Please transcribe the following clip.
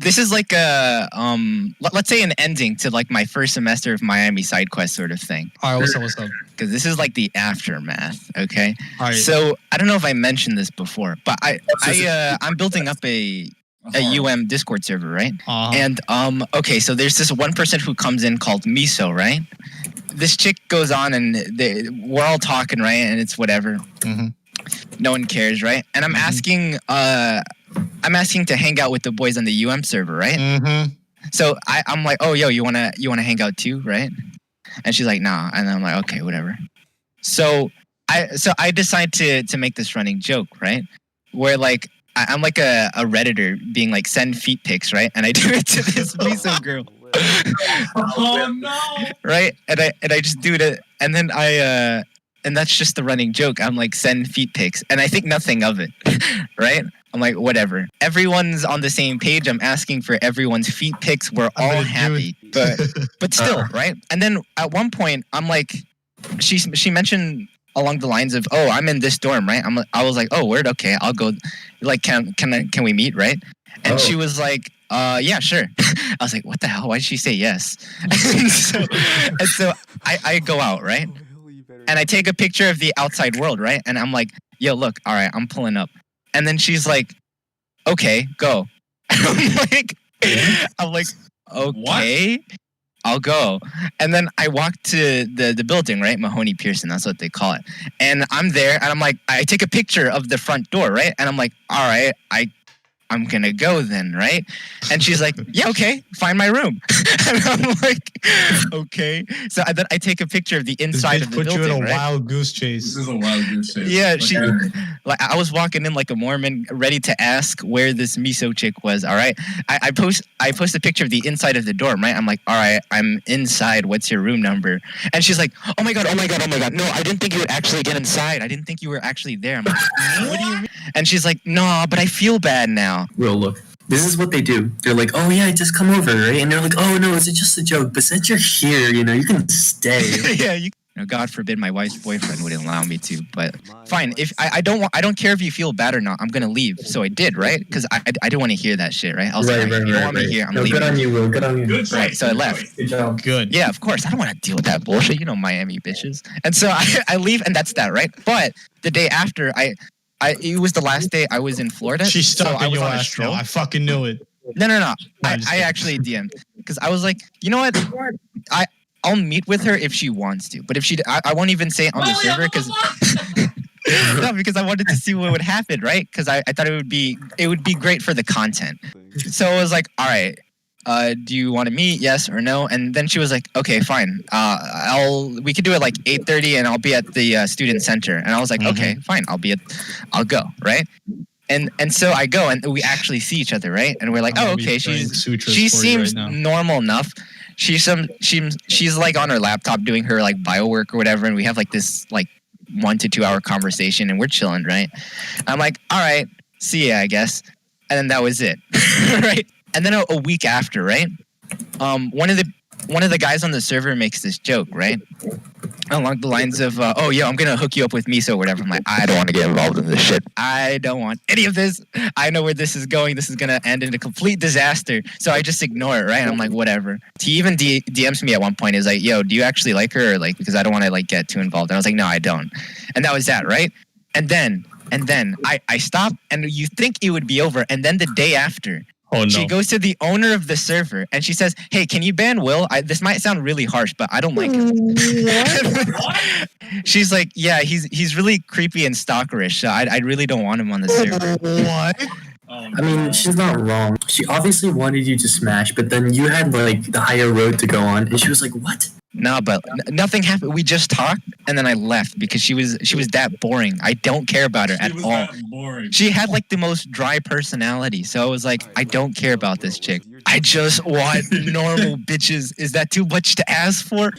this is like a let's say an ending to like my first semester of Miami side quest sort of thing. All right, what's up? Because this is like the aftermath. Okay. All right. So I don't know if I mentioned this before, but I'm building up a Discord server, right? And okay, so there's this one person who comes in called Miso, right? This chick goes on and we're all talking, right? And it's whatever. Mm-hmm. No one cares, right? And I'm asking to hang out with the boys on the server, right? Mm-hmm. So I'm like, oh, yo, you wanna hang out too, right? And she's like, nah. And I'm like, okay, whatever. So I decide to make this running joke, right? Where like I'm like a Redditor being like, send feet pics, right? And I do it to this Miso girl. Oh no! Right? And I just do it, and then and that's just the running joke. I'm like, send feet pics, and I think nothing of it. Right? I'm like, whatever. Everyone's on the same page. I'm asking for everyone's feet pics. We're all happy, but still, right? And then at one point, I'm like, she mentioned along the lines of, oh, I'm in this dorm, right? I was like, oh, word, okay, I'll go. Like, can we meet, right? And she was like, yeah, sure. I was like, what the hell? Why did she say yes? and so I go out, right? And I take a picture of the outside world, right? And I'm like, yo, look, all right, I'm pulling up. And then she's like, okay, go. I'm like, okay, what? I'll go. And then I walk to the building, right? Mahoney Pearson, that's what they call it. And I'm there, and I'm like, I take a picture of the front door, right? And I'm like, all right, I'm gonna go then, right? And she's like, yeah, okay, find my room. And I'm like, okay. So then I take a picture of the inside of the building, put you in a right? wild goose chase. This is a wild goose chase. Yeah, like I was walking in like a Mormon, ready to ask where this Miso chick was. All right, I post a picture of the inside of the dorm, right? I'm like, all right, I'm inside. What's your room number? And she's like, oh my god. No, I didn't think you would actually get inside. I didn't think you were actually there. I'm like, what do you mean? And she's like, no, but I feel bad now. Bro, look, this is what they do. They're like, oh yeah, just come over, right? And they're like, oh no, it's just a joke. But since you're here, you can stay. Yeah, God forbid my wife's boyfriend wouldn't allow me to. But fine, if I don't care if you feel bad or not. I'm gonna leave. So I did, right? Because I didn't want to hear that shit, right? I was like, you don't want me here. I'm leaving. Good on you, Will. Good on you. Good right, so I left. Good job. Good. Yeah, of course. I don't want to deal with that bullshit. Miami bitches. And so I leave, and that's that, right? But the day after, it was the last day I was in Florida. She stuck in your on a ass, stroll. I fucking knew it. No. I actually DM'd because I was like, you know what? I'll meet with her if she wants to, but if she, I won't even say it on the server because no, because I wanted to see what would happen, right? Because I thought it would be great for the content. So I was like, all right, do you want to meet? Yes or no? And then she was like, okay, fine. We could do it like 8:30, and I'll be at the student center. And I was like, okay, fine. I'll go, right? And so I go, and we actually see each other, right? And we're like, oh, okay, she seems normal enough. She's like on her laptop doing her like bio work or whatever, and we have like this like 1 to 2 hour conversation, and we're chilling, right? I'm like, all right, see ya, I guess. And then that was it, right? And then a week after, right? One of the guys on the server makes this joke, right? Along the lines of, oh, yo, I'm going to hook you up with Miso or whatever. I'm like, I don't want to get involved in this shit. I don't want any of this. I know where this is going. This is going to end in a complete disaster. So I just ignore it, right? And I'm like, whatever. He even DMs me at one point. He's like, yo, do you actually like her? Or like, because I don't want to like get too involved. And I was like, no, I don't. And that was that, right? And then I stopped, and you think it would be over. And then the day after, oh, no. She goes to the owner of the server, and she says, hey, can you ban Will? This might sound really harsh, but I don't like him. She's like, yeah, he's really creepy and stalkerish. So I really don't want him on the server. What? I mean, she's not wrong. She obviously wanted you to smash, but then you had like the higher road to go on, and she was like, what? No, but nothing happened. We just talked, and then I left because she was that boring. I don't care about her at all. That boring. She had like the most dry personality, so I was like, I don't care about this chick. I just want normal bitches. Is that too much to ask for?